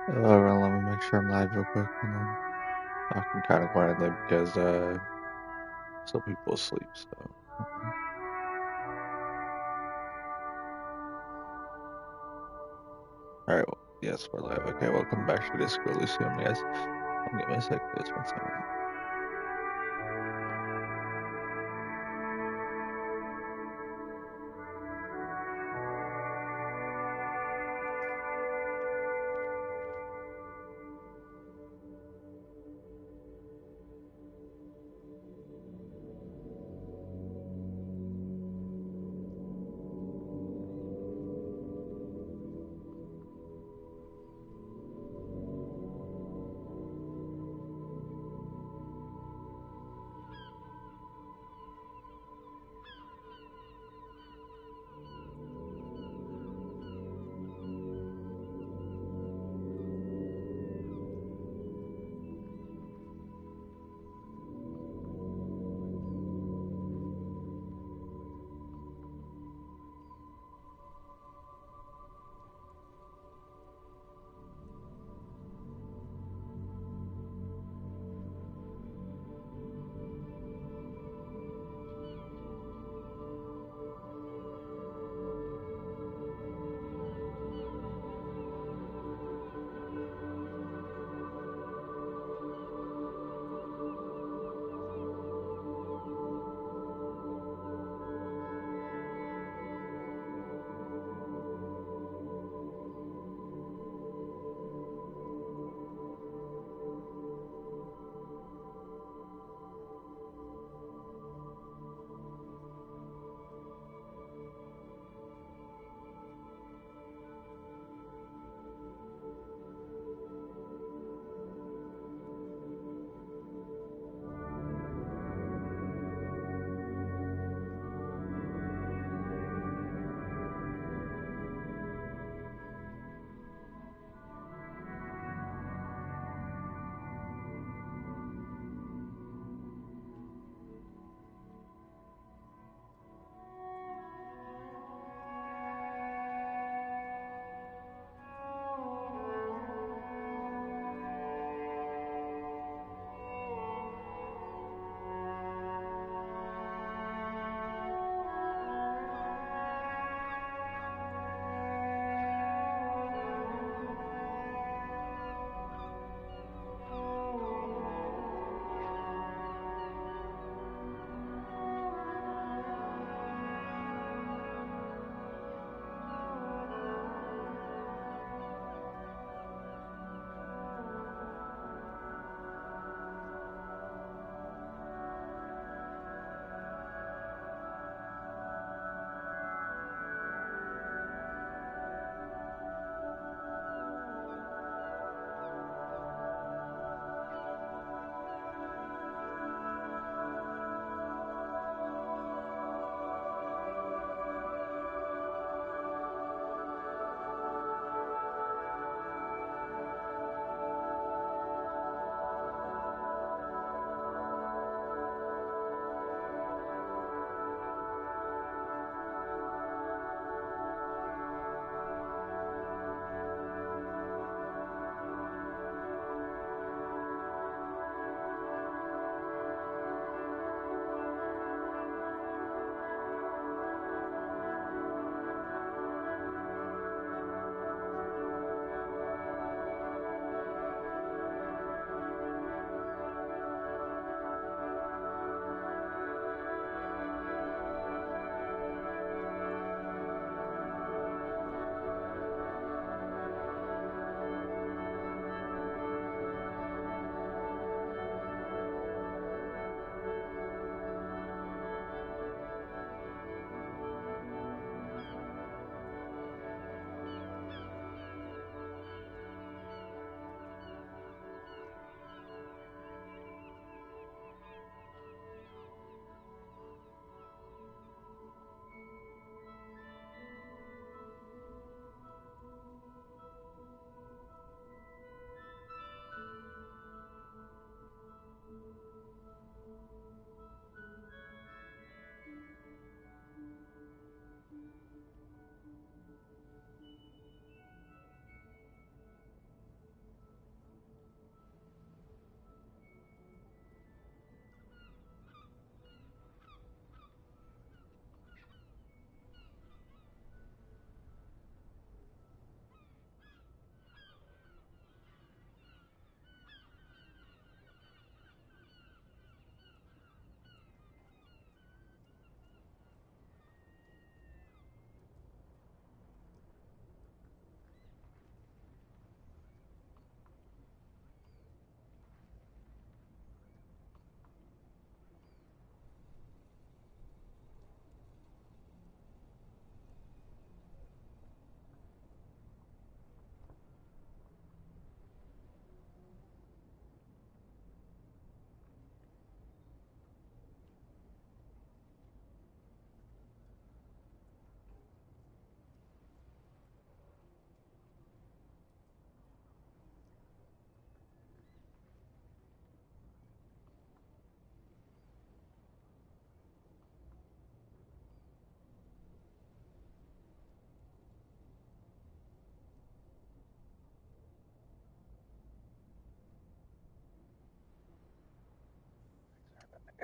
Let me make sure I'm live real quick, and then talking kind of quietly because some people asleep. So, all right, well, yes, we're live. Okay, welcome back to Disco Elysium, guys. Give me a sec, please. 1 second.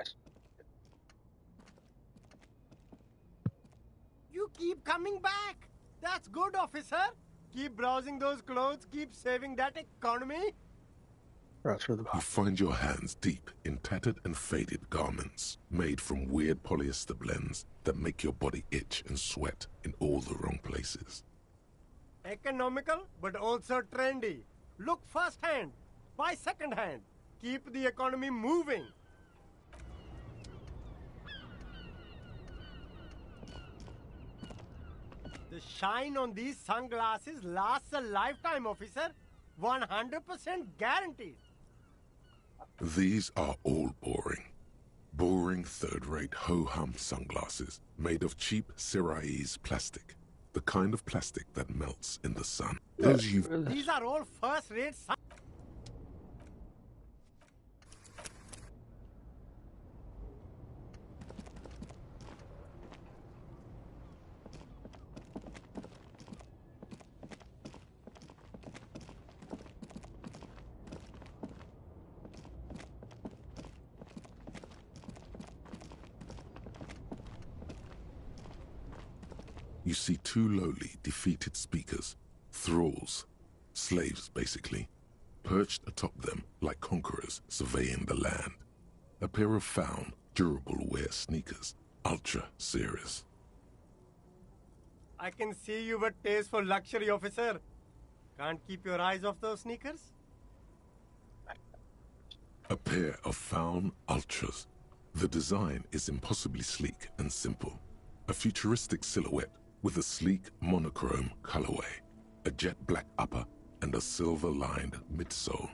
Yes. You keep coming back. That's good, officer. Keep browsing those clothes. Keep saving that economy. Rest for the You box. find your hands deep in tattered and faded garments made from weird polyester blends that make your body itch and sweat in all the wrong places. Economical, but also trendy. Look first-hand. Buy second-hand. Keep the economy moving. The shine on these sunglasses lasts a lifetime, officer. 100% guaranteed. These are all boring. Boring third-rate ho-hum sunglasses made of cheap Syrahese plastic. The kind of plastic that melts in the sun. Those you've... These are all first-rate You see two lowly, defeated speakers, thralls, slaves basically, perched atop them like conquerors surveying the land. A pair of found, durable wear sneakers, ultra serious. I can see you've a taste for luxury, officer. Can't keep your eyes off those sneakers? A pair of found ultras. The design is impossibly sleek and simple. A futuristic silhouette with a sleek monochrome colorway, a jet black upper, and a silver-lined midsole.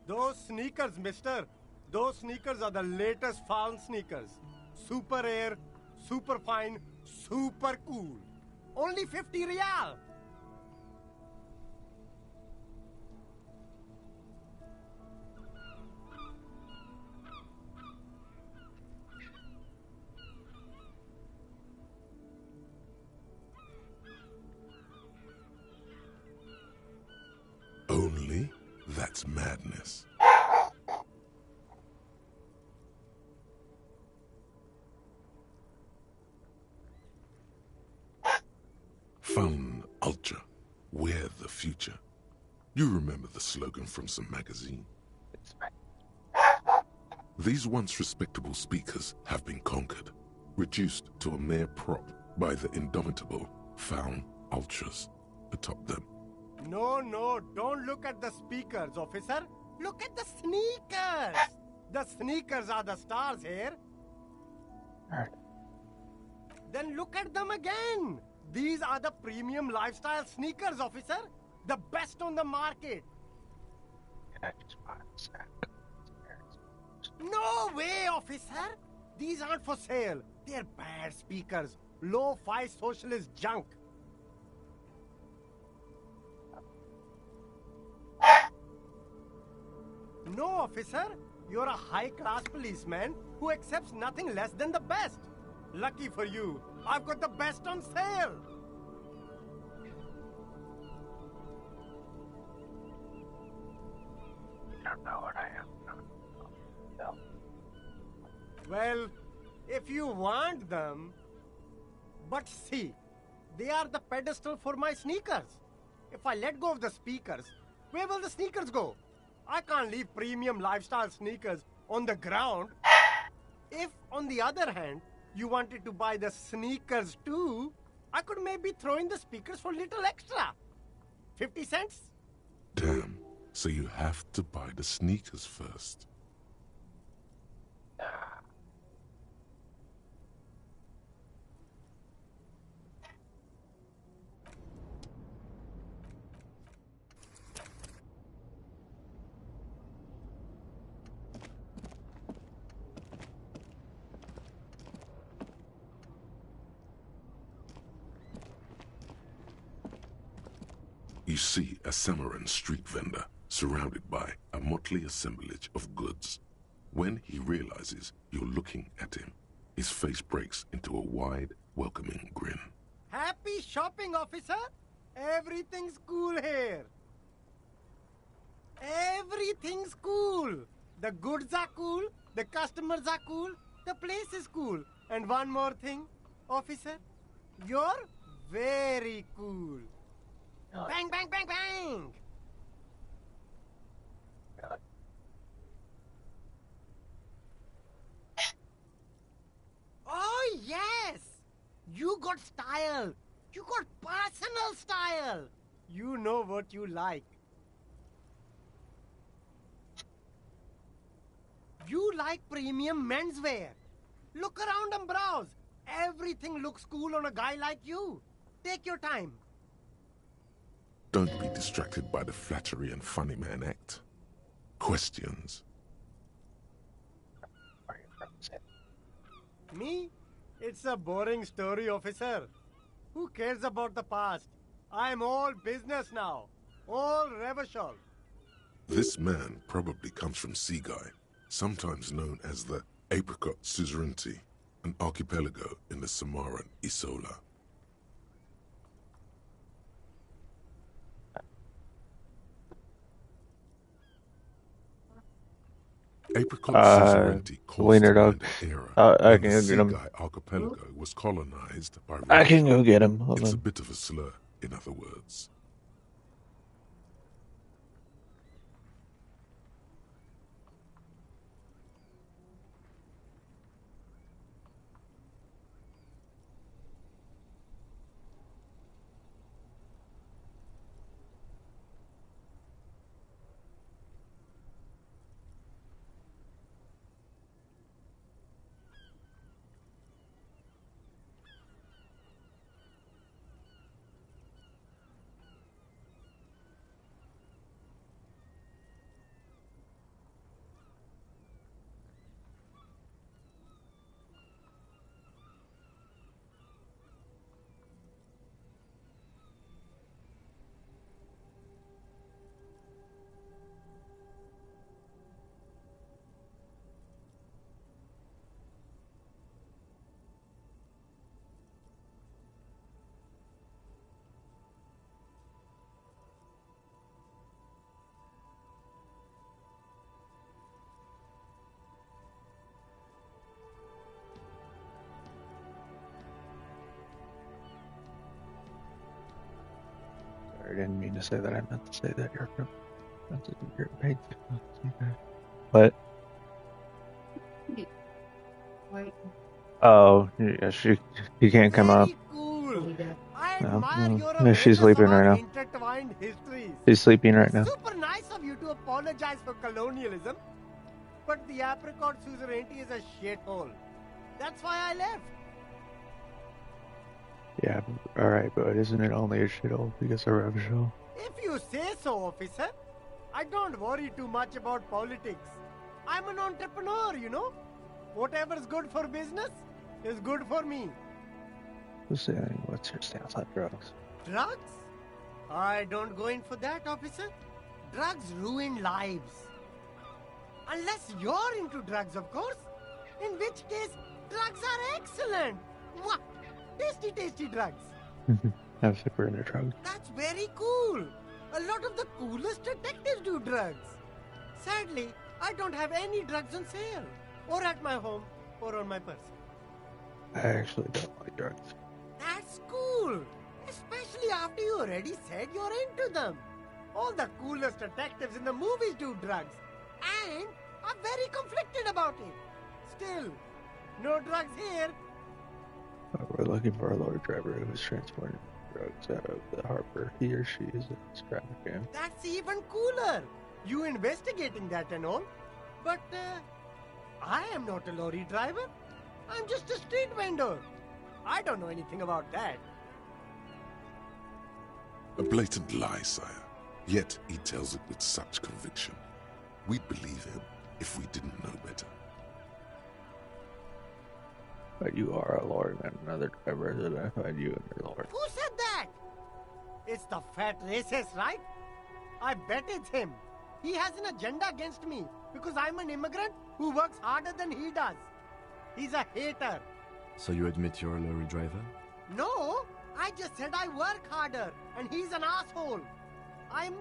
Those sneakers, mister. Those sneakers are the latest found sneakers. Super air, super fine, super cool. Only 50 real. Only? That's madness. Fun Ultra. We're the future. You remember the slogan from some magazine? These once respectable speakers have been conquered, reduced to a mere prop by the indomitable Found Ultras atop them. No, don't look at the speakers, officer. Look at the sneakers. The sneakers are the stars here. Alright. Then look at them again. These are the premium lifestyle sneakers, officer. The best on the market. Can I just buy this? No way, officer. These aren't for sale. They're bad speakers. Low-fi socialist junk. No, officer. You're a high-class policeman who accepts nothing less than the best. Lucky for you, I've got the best on sale. You don't know what I am. No. Well, if you want them... But see, they are the pedestal for my sneakers. If I let go of the speakers, where will the sneakers go? I can't leave premium lifestyle sneakers on the ground. If, on the other hand, you wanted to buy the sneakers too, I could maybe throw in the speakers for little extra. 50 cents? Damn, so you have to buy the sneakers first. You see a Samaran street vendor surrounded by a motley assemblage of goods. When he realizes you're looking at him, his face breaks into a wide, welcoming grin. Happy shopping, officer. Everything's cool here. Everything's cool. The goods are cool, the customers are cool, the place is cool. And one more thing, officer, you're very cool. Bang, bang, bang, bang! Oh, yes! You got style. You got personal style. You know what you like. You like premium menswear. Look around and browse. Everything looks cool on a guy like you. Take your time. Don't be distracted by the flattery and funny man act. Questions? Me? It's a boring story, officer. Who cares about the past? I'm all business now. All Revachol. This man probably comes from Seaguy, sometimes known as the Apricot Suzerainty, an archipelago in the Samaran Isola. Apricot Suzerainty caused Wiener an dog. era I when can the go get him. Seaguy archipelago was colonized by I can Revachol. go get him. Hold It's a on. bit of a slur, in other words. Sorry, I didn't mean to say that. I meant to say that you're from. You're paid. What? Oh, yeah, she can't come up. Very cool. I No, admire no. your Yeah, she's awareness sleeping of our right now. intertwined histories. She's sleeping right now. Super nice of you to apologize for colonialism. But the apricot suzerainty is a shithole. That's why I left. Yeah, alright, but isn't it only a shithole because of Revachol? If you say so, officer. I don't worry too much about politics. I'm an entrepreneur, you know. Whatever's good for business is good for me. What's your stance on drugs? Drugs? I don't go in for that, officer. Drugs ruin lives. Unless you're into drugs, of course. In which case, drugs are excellent. Mwah! Tasty, tasty drugs. I'm super into drugs. That's very cool. A lot of the coolest detectives do drugs. Sadly, I don't have any drugs on sale. Or at my home, or on my person. I actually don't like drugs. That's cool. Especially after you already said you're into them. All the coolest detectives in the movies do drugs. And are very conflicted about it. Still, no drugs here. We're looking for a lorry driver who is transporting drugs out of the harbor. He or she is a trafficking. That's even cooler. You investigating that and all. But, I am not a lorry driver. I'm just a street vendor. I don't know anything about that. A blatant lie, sire. Yet he tells it with such conviction. We'd believe him if we didn't know better. But you are a lorry man, another driver that I find you in your lorry. Who said that? It's the fat racist, right? I bet it's him. He has an agenda against me because I'm an immigrant who works harder than he does. He's a hater. So you admit you're a lorry driver? No, I just said I work harder and he's an asshole. I'm...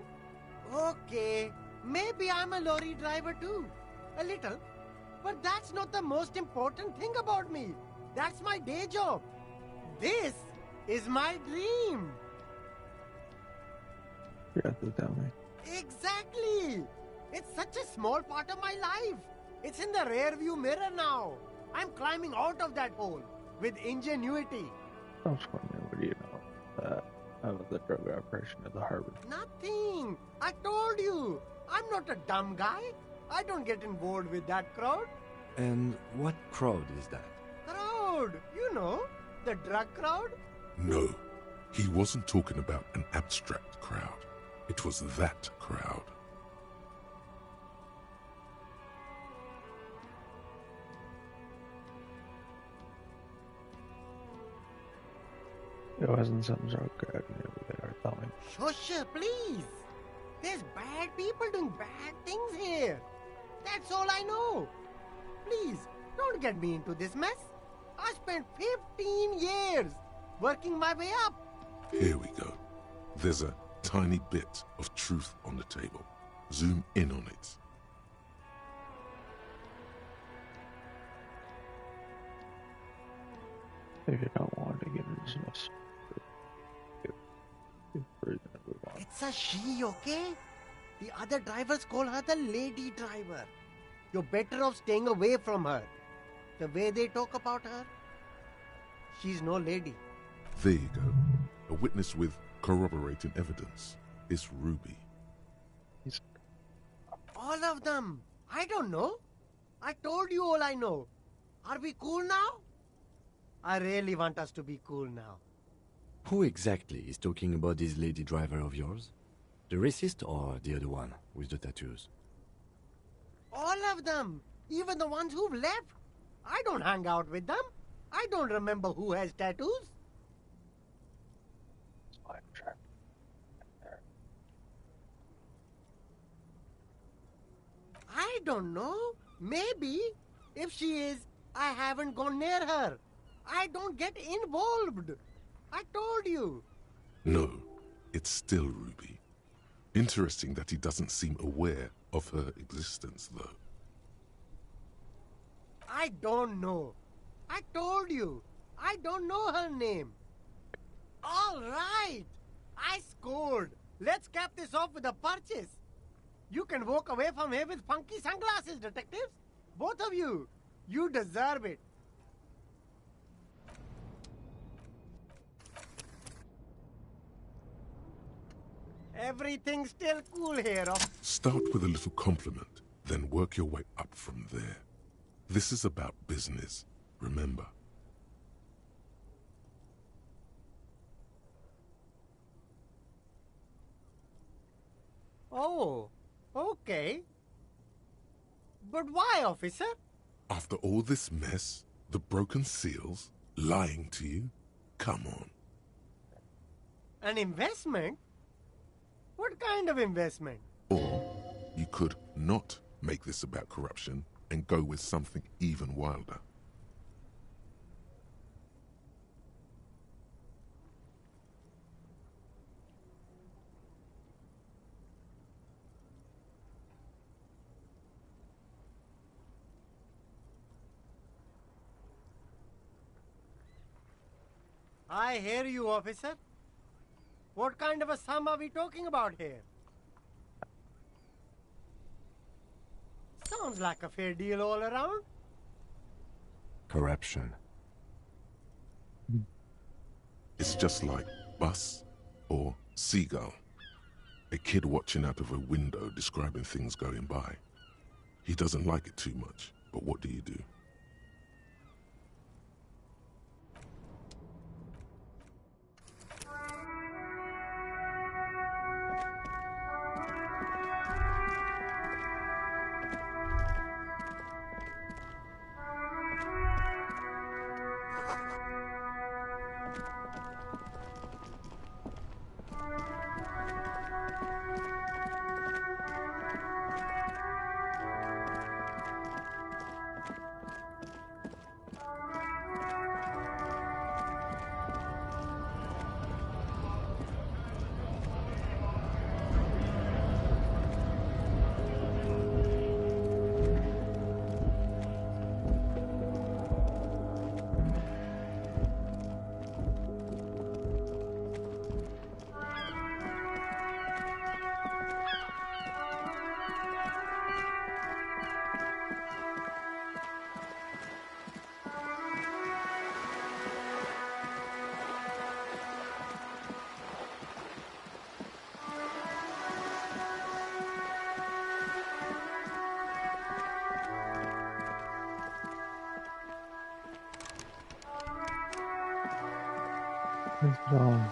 Okay, Maybe I'm a lorry driver too. A little. But that's not the most important thing about me. That's my day job. This is my dream. You have to tell me. Exactly. It's such a small part of my life. It's in the rear view mirror now. I'm climbing out of that hole with ingenuity. Don't swear me. What do you know? About the drug operation at the harbor. Nothing. I told you. I'm not a dumb guy. I don't get involved with that crowd. And what crowd is that? Crowd. You know, the drug crowd. No, he wasn't talking about an abstract crowd. It was that crowd. It wasn't some drug crowd over there. Tell me. Shush, please. There's bad people doing bad things here. That's all I know. Please, don't get me into this mess. I spent 15 years working my way up. Here we go. There's a tiny bit of truth on the table. Zoom in on it. If you don't want to get into this mess, feel free to move on. It's a she, okay? The other drivers call her the lady driver. You're better off staying away from her. The way they talk about her, she's no lady. There you go. A witness with corroborating evidence. It's Ruby. All of them. I don't know. I told you all I know. Are we cool now? I really want us to be cool now. Who exactly is talking about this lady driver of yours? The racist or the other one with the tattoos? All of them. Even the ones who've left. I don't hang out with them. I don't remember who has tattoos. I'm trapped. I don't know. Maybe. If she is, I haven't gone near her. I don't get involved. I told you. No, it's still Ruby. Interesting that he doesn't seem aware of her existence, though. I don't know. I told you. I don't know her name. All right. I scored. Let's cap this off with a purchase. You can walk away from here with funky sunglasses, detectives. Both of you. You deserve it. Everything's still cool here. Start with a little compliment, then work your way up from there. This is about business, remember. Oh, okay. But why, officer? After all this mess, the broken seals, lying to you, come on. An investment? What kind of investment? Or you could not make this about corruption and go with something even wilder. I hear you, officer. What kind of a sum are we talking about here? Sounds like a fair deal all around. Corruption. It's just like bus or seagull. A kid watching out of a window describing things going by. He doesn't like it too much, but what do you do? is it on?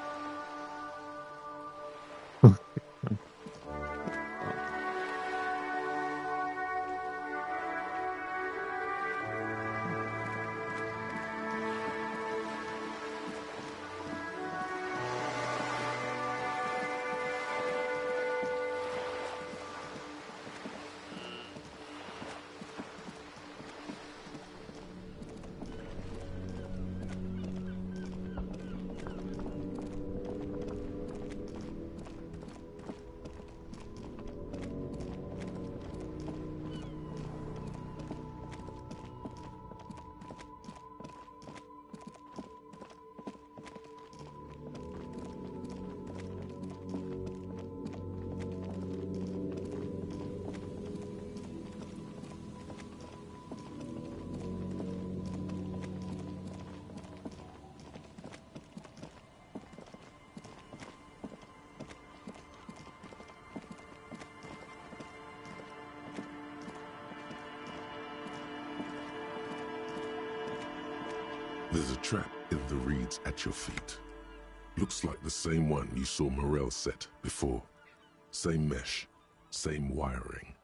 There's a trap in the reeds at your feet. Looks like the same one you saw Morel set before. Same mesh, same wiring.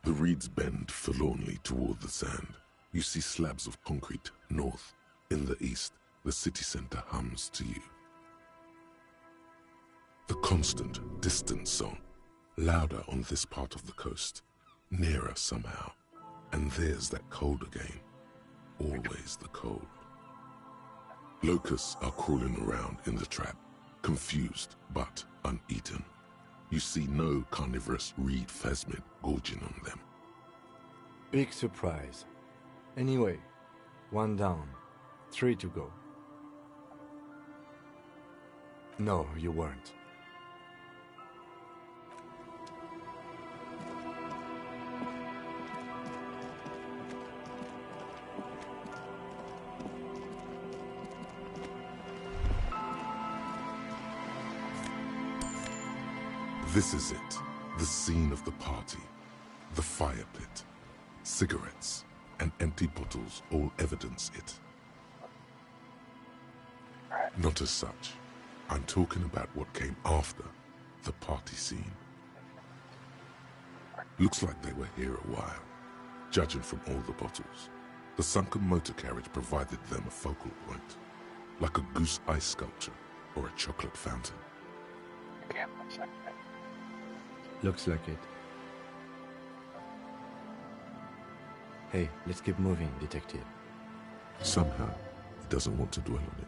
The reeds bend forlornly toward the sand. You see slabs of concrete north. In the east, the city center hums to you. The constant, distant song, louder on this part of the coast, nearer somehow. And there's that cold again. Always the cold. Locusts are crawling around in the trap, confused but uneaten. You see no carnivorous reed phasmid gorging on them. Big surprise. Anyway, 1 down, 3 to go. No, you weren't. This is it, the scene of the party, the fire pit. Cigarettes and empty bottles all evidence it. Not as such. I'm talking about what came after the party scene. Looks like they were here a while, judging from all the bottles. The sunken motor carriage provided them a focal point, like a goose ice sculpture or a chocolate fountain. Looks like it. Hey, let's keep moving, detective. Somehow, he doesn't want to dwell on it.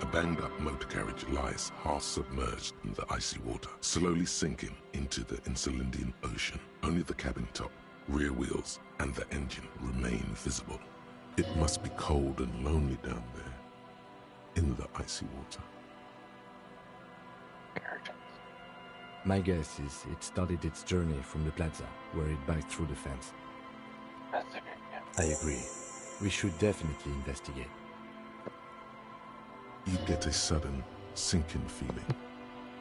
A banged-up motor carriage lies half submerged in the icy water, slowly sinking into the Insulindian Ocean. Only the cabin top, rear wheels, and the engine remain visible. It must be cold and lonely down there, in the icy water. My guess is it started its journey from the plaza, where it backed through the fence. I agree. We should definitely investigate. You get a sudden, sinking feeling.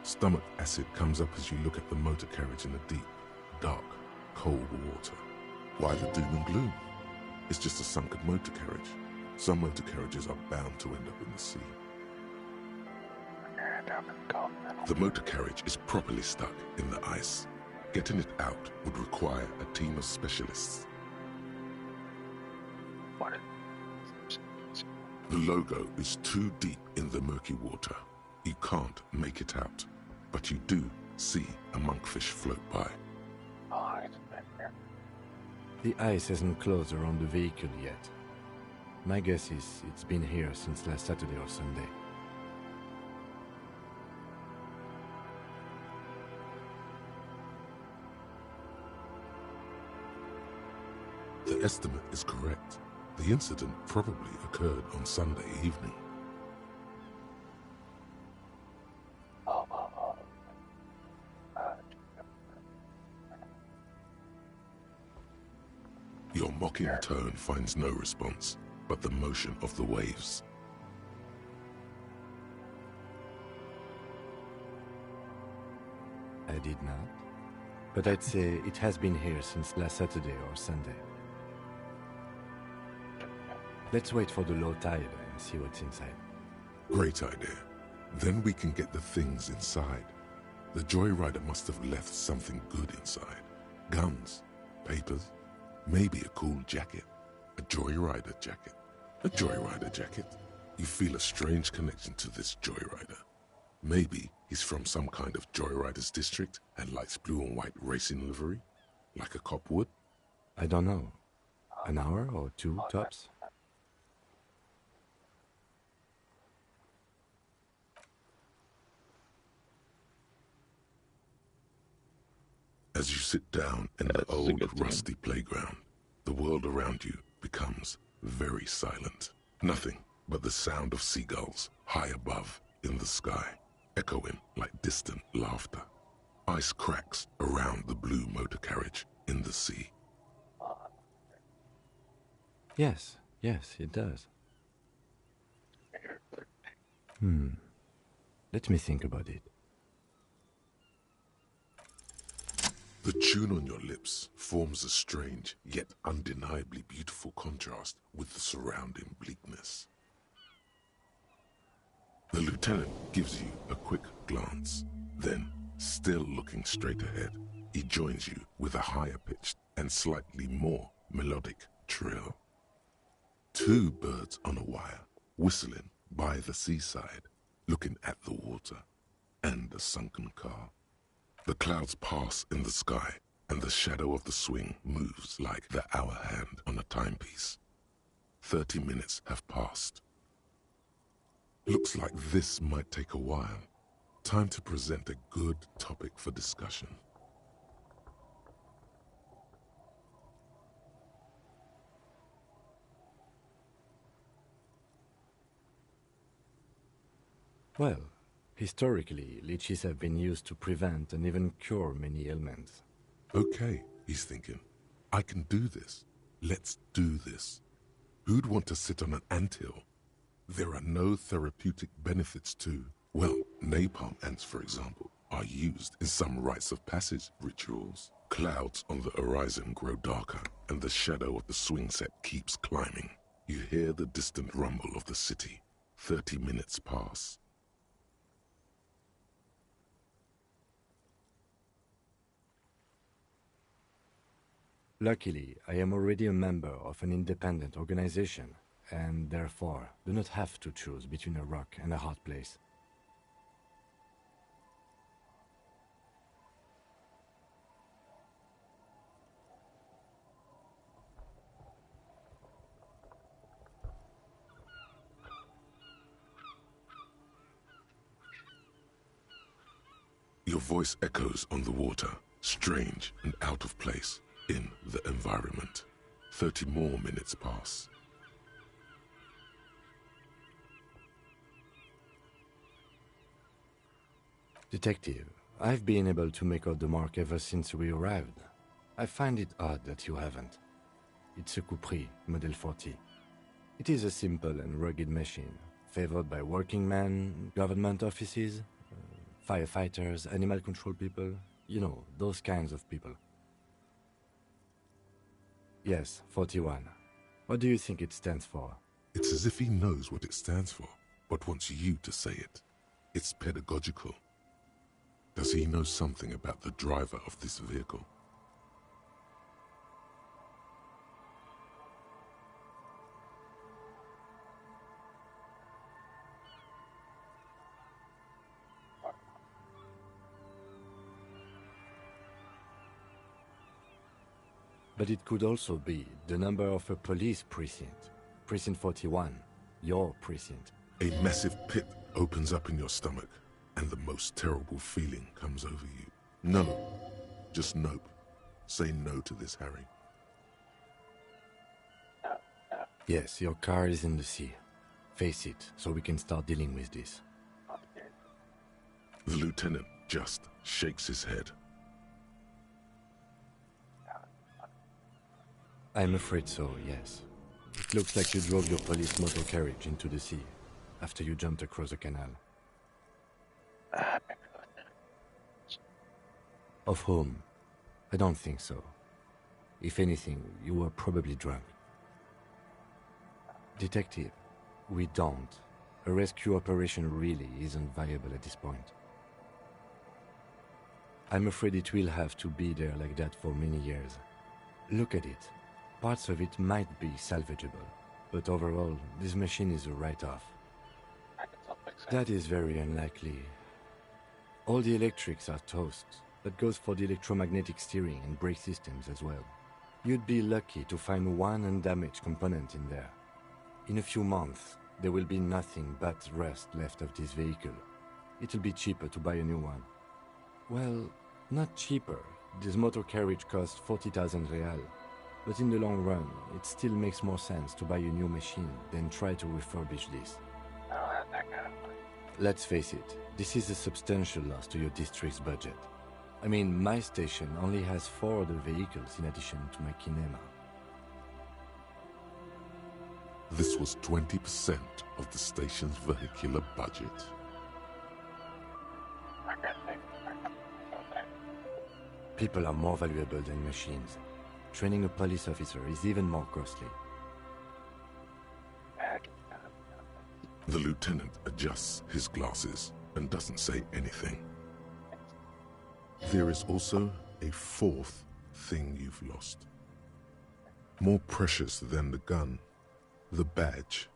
Stomach acid comes up as you look at the motor carriage in the deep, dark, cold water. Why the doom and gloom? It's just a sunken motor carriage. Some motor carriages are bound to end up in the sea. The motor carriage is properly stuck in the ice. Getting it out would require a team of specialists. The logo is too deep in the murky water. You can't make it out, but you do see a monkfish float by. The ice hasn't closed around the vehicle yet. My guess is it's been here since last Saturday or Sunday. The estimate is correct. The incident probably occurred on Sunday evening. Your mocking tone finds no response, but the motion of the waves. did not. But I'd say it has been here since last Saturday or Sunday. Let's wait for the low tide and see what's inside. Great idea. Then we can get the things inside. The Joyrider must have left something good inside. Guns, papers, maybe a cool jacket. A Joyrider jacket. A Joyrider jacket. You feel a strange connection to this Joyrider. Maybe he's from some kind of Joyriders district and likes blue and white racing livery, like a cop would. I don't know. An hour or two, tops? As you sit down in the old, rusty playground, the world around you becomes very silent. Nothing but the sound of seagulls high above in the sky, echoing like distant laughter. Ice cracks around the blue motor carriage in the sea. Yes, it does. Let me think about it. The tune on your lips forms a strange, yet undeniably beautiful contrast with the surrounding bleakness. The lieutenant gives you a quick glance. Then, still looking straight ahead, he joins you with a higher-pitched and slightly more melodic trill. Two birds on a wire, whistling by the seaside, looking at the water and the sunken car. The clouds pass in the sky, and the shadow of the swing moves like the hour hand on a timepiece. 30 minutes have passed. Looks like this might take a while. Time to present a good topic for discussion. Well, historically, leeches have been used to prevent and even cure many ailments. Okay, he's thinking. I can do this. Let's do this. Who'd want to sit on an anthill? There are no therapeutic benefits to, well, napalm ants, for example, are used in some rites of passage rituals. Clouds on the horizon grow darker, and the shadow of the swing set keeps climbing. You hear the distant rumble of the city. 30 minutes pass. Luckily, I am already a member of an independent organization, and therefore do not have to choose between a rock and a hard place. Your voice echoes on the water, strange and out of place in the environment. 30 more minutes pass. Detective, I've been able to make out the mark ever since we arrived. I find it odd that you haven't. It's a Coupris, Model 40. It is a simple and rugged machine, favored by working men, government offices, firefighters, animal control people, you know, those kinds of people. Yes, 41. What do you think it stands for? It's as if he knows what it stands for, but wants you to say it. It's pedagogical. Does he know something about the driver of this vehicle? But it could also be the number of a police precinct. Precinct 41. Your precinct. A massive pit opens up in your stomach, and the most terrible feeling comes over you. No. Just nope. Say no to this, Harry. Yes, your car is in the sea. Face it, so we can start dealing with this. The lieutenant just shakes his head. I'm afraid so, yes. It looks like you drove your police motor carriage into the sea after you jumped across the canal. Of whom? I don't think so. If anything, you were probably drunk. Detective, we don't. A rescue operation really isn't viable at this point. I'm afraid it will have to be there like that for many years. Look at it. Parts of it might be salvageable, but overall, this machine is a write-off. That is very unlikely. All the electrics are toast. That goes for the electromagnetic steering and brake systems as well. You'd be lucky to find one undamaged component in there. In a few months, there will be nothing but rust left of this vehicle. It'll be cheaper to buy a new one. Well, not cheaper. This motor carriage costs 40,000 real. But in the long run, it still makes more sense to buy a new machine than try to refurbish this. I don't have that kind of money. Let's face it, this is a substantial loss to your district's budget. I mean, my station only has 4 other vehicles in addition to my kinema. This was 20% of the station's vehicular budget. I can't think. People are more valuable than machines. Training a police officer is even more costly. The lieutenant adjusts his glasses and doesn't say anything. There is also a 4th thing you've lost. More precious than the gun, the badge,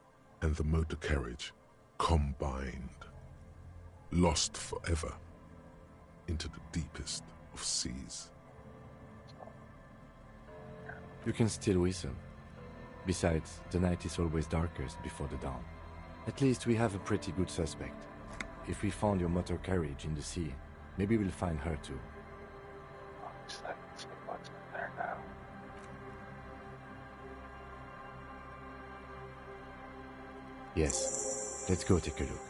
and the motor carriage combined. Lost forever into the deepest of seas. You can still whistle. Besides, the night is always darkest before the dawn. At least we have a pretty good suspect. If we found your motor carriage in the sea, maybe we'll find her too. Let's see what's in there now. Yes, let's go take a look.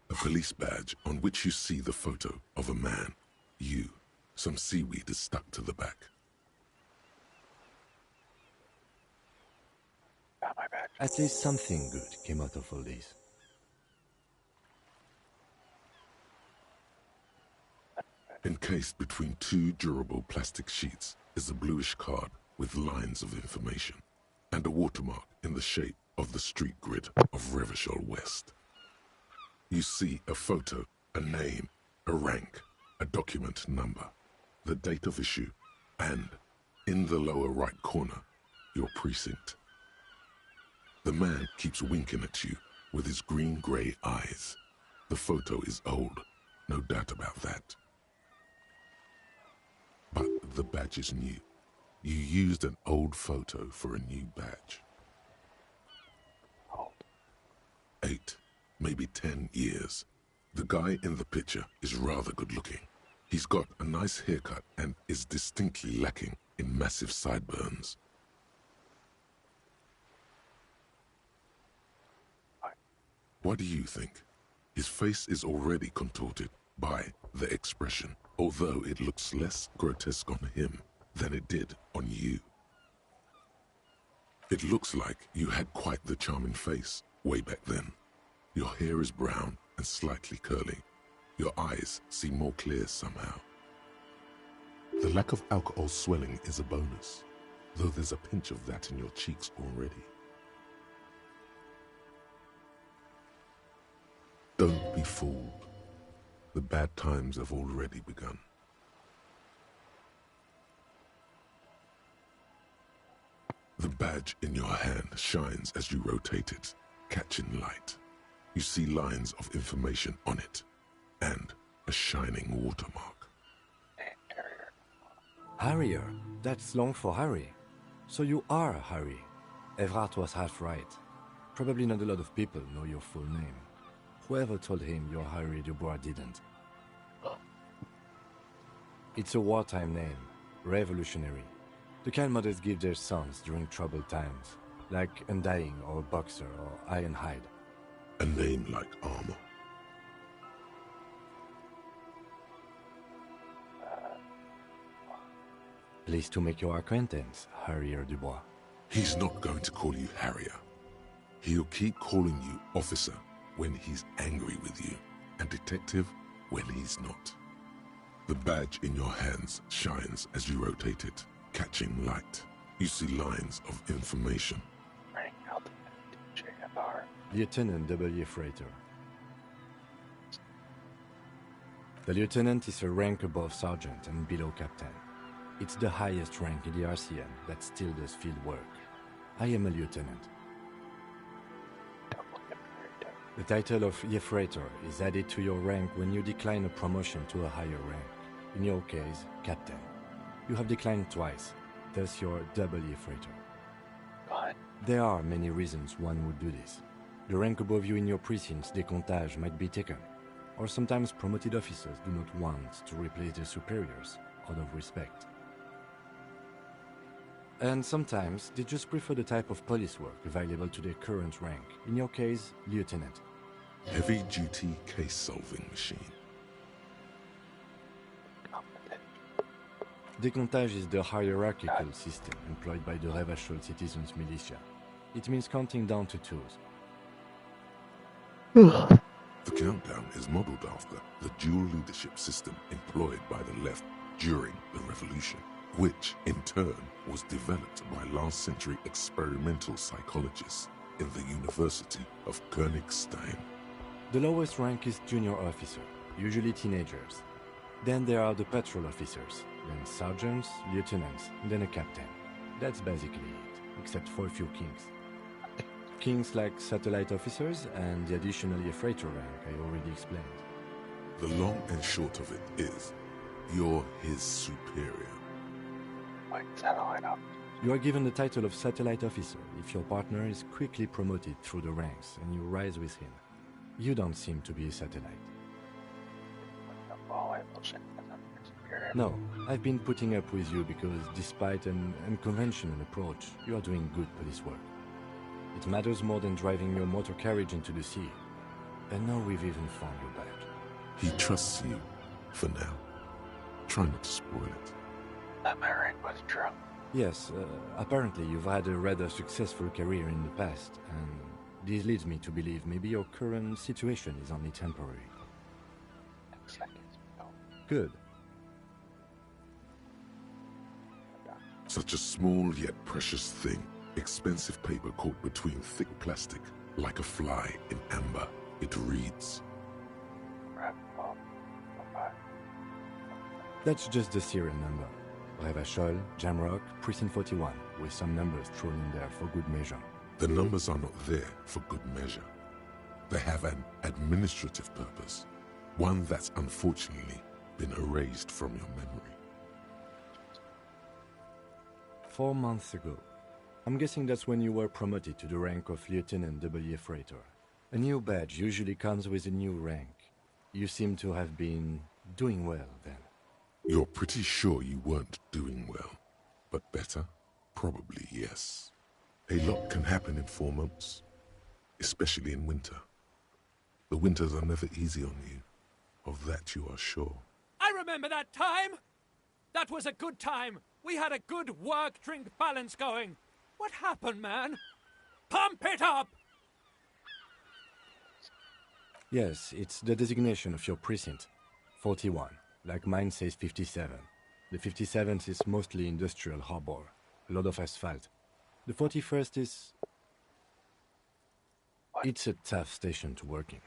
A police badge on which you see the photo of a man. You. Some seaweed is stuck to the back. Got my badge. At least something good came out of all this. Encased between 2 durable plastic sheets is a bluish card with lines of information and a watermark in the shape of the street grid of Revachol West. You see a photo, a name, a rank, a document number, the date of issue, and, in the lower right corner, your precinct. The man keeps winking at you with his green-grey eyes. The photo is old, no doubt about that. But the badge is new. You used an old photo for a new badge. Hold. 8, maybe 10 years. The guy in the picture is rather good looking. He's got a nice haircut and is distinctly lacking in massive sideburns. What do you think? His face is already contorted by the expression, although it looks less grotesque on him than it did on you. It looks like you had quite the charming face way back then. Your hair is brown and slightly curly. Your eyes seem more clear somehow. The lack of alcohol swelling is a bonus, though there's a pinch of that in your cheeks already. Don't be fooled. The bad times have already begun. The badge in your hand shines as you rotate it, catching light. You see lines of information on it, and a shining watermark. Harrier. That's long for Harry. So you are Harry. Evrard was half right. Probably not a lot of people know your full name. Whoever told him you're Harry Dubois didn't. It's a wartime name. Revolutionary. The kind mothers give their sons during troubled times. Like Undying or Boxer or Ironhide. A name like armor. Pleased to make your acquaintance, Harrier Dubois. He's not going to call you Harrier. He'll keep calling you officer when he's angry with you, and detective when he's not. The badge in your hands shines as you rotate it, catching light. You see lines of information. Lieutenant W. Freighter. The lieutenant is a rank above sergeant and below captain. It's the highest rank in the RCM that still does field work. I am a lieutenant. The title of Freighter is added to your rank when you decline a promotion to a higher rank. In your case, captain. You have declined twice, thus you're W. Freighter. There are many reasons one would do this. The rank above you in your precinct's décomptage might be taken, or sometimes promoted officers do not want to replace their superiors out of respect. And sometimes they just prefer the type of police work available to their current rank, in your case, lieutenant. Heavy-duty case-solving machine. Décomptage is the hierarchical system employed by the Revachol citizens' militia. It means counting down to twos. The countdown is modeled after the dual leadership system employed by the left during the revolution, which in turn was developed by last-century experimental psychologists in the University of Königstein. The lowest rank is junior officer, usually teenagers. Then there are the patrol officers, then sergeants, lieutenants, then a captain. That's basically it, except for a few kings. Kings like satellite officers and the additional freighter rank I already explained. The long and short of it is, you're his superior. You are given the title of satellite officer if your partner is quickly promoted through the ranks and you rise with him. You don't seem to be a satellite. No, I've been putting up with you because despite an unconventional approach, you are doing good police work. It matters more than driving your motor carriage into the sea. And now we've even found your badge. He trusts you, for now. Try not to spoil it. That my rank was true. Yes, apparently you've had a rather successful career in the past, and this leads me to believe maybe your current situation is only temporary. Good. Such a small yet precious thing. Expensive paper caught between thick plastic, like a fly in amber. It reads. That's just the serial number. Revachol, Jamrock, Precinct 41, with some numbers thrown in there for good measure. The numbers are not there for good measure. They have an administrative purpose, one that's unfortunately been erased from your memory. 4 months ago. I'm guessing that's when you were promoted to the rank of Lieutenant W. Freighter. A new badge usually comes with a new rank. You seem to have been doing well then. You're pretty sure you weren't doing well, but better? Probably yes. A lot can happen in 4 months, especially in winter. The winters are never easy on you, of that you are sure. I remember that time! That was a good time! We had a good work-drink balance going! What happened, man? Pump it up! Yes, it's the designation of your precinct. 41, like mine says 57. The 57th is mostly industrial harbor, a lot of asphalt. The 41st is... It's a tough station to work in.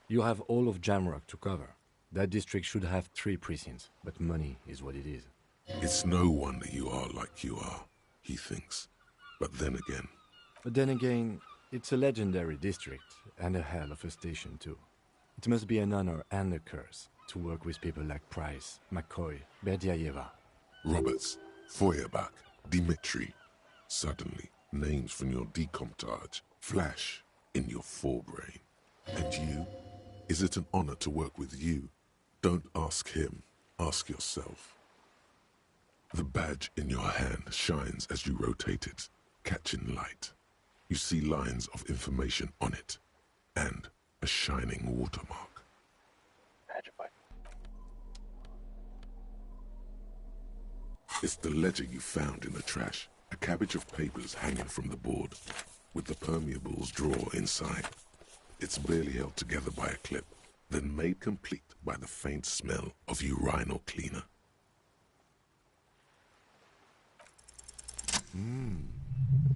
You have all of Jamrock to cover. That district should have 3 precincts, but money is what it is. It's no wonder you are like you are, he thinks. But then again, it's a legendary district, and a hell of a station too. It must be an honor and a curse to work with people like Price, McCoy, Berdiaeva. Roberts, Feuerbach, Dimitri. Suddenly, names from your decomptage flash in your forebrain. And you? Is it an honor to work with you? Don't ask him, ask yourself. The badge in your hand shines as you rotate it, catching light. You see lines of information on it, and a shining watermark. It's the ledger you found in the trash, a cabbage of papers hanging from the board, with the permeables drawer inside. It's barely held together by a clip, then made complete by the faint smell of urinal cleaner.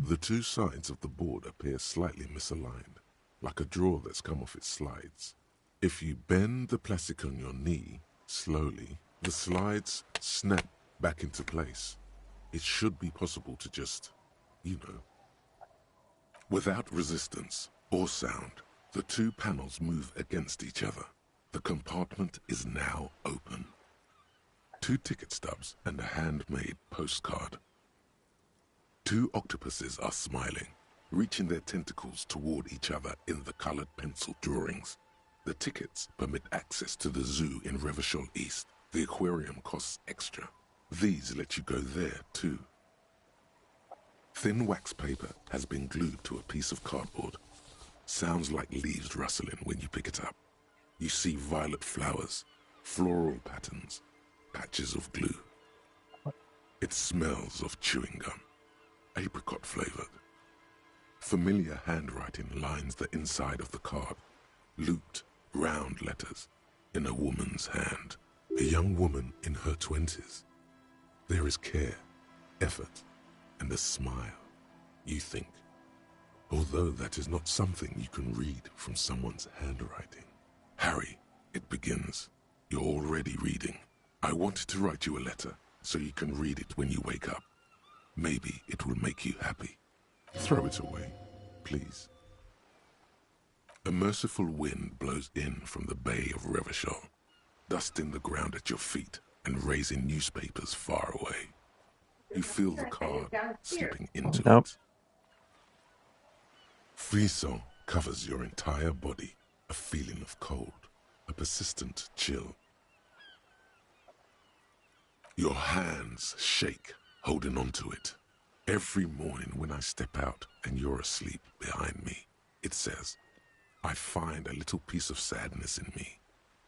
The 2 sides of the board appear slightly misaligned, like a drawer that's come off its slides. If you bend the plastic on your knee, slowly, the slides snap back into place. It should be possible to just, without resistance or sound, the 2 panels move against each other. The compartment is now open. 2 ticket stubs and a handmade postcard. 2 octopuses are smiling, reaching their tentacles toward each other in the colored pencil drawings. The tickets permit access to the zoo in Revachol East. The aquarium costs extra. These let you go there, too. Thin wax paper has been glued to a piece of cardboard. Sounds like leaves rustling when you pick it up. You see violet flowers, floral patterns, patches of glue. It smells of chewing gum, apricot flavored. Familiar handwriting lines the inside of the card, looped, round letters in a woman's hand. A young woman in her 20s. There is care, effort, and a smile, you think. Although that is not something you can read from someone's handwriting. Harry, it begins. You're already reading. I wanted to write you a letter so you can read it when you wake up. Maybe it will make you happy. Throw it away, please. A merciful wind blows in from the Bay of Revachol, dusting the ground at your feet and raising newspapers far away. You feel the card slipping into it. Frisson covers your entire body, a feeling of cold, a persistent chill. Your hands shake, holding onto it. Every morning when I step out and you're asleep behind me, it says, I find a little piece of sadness in me.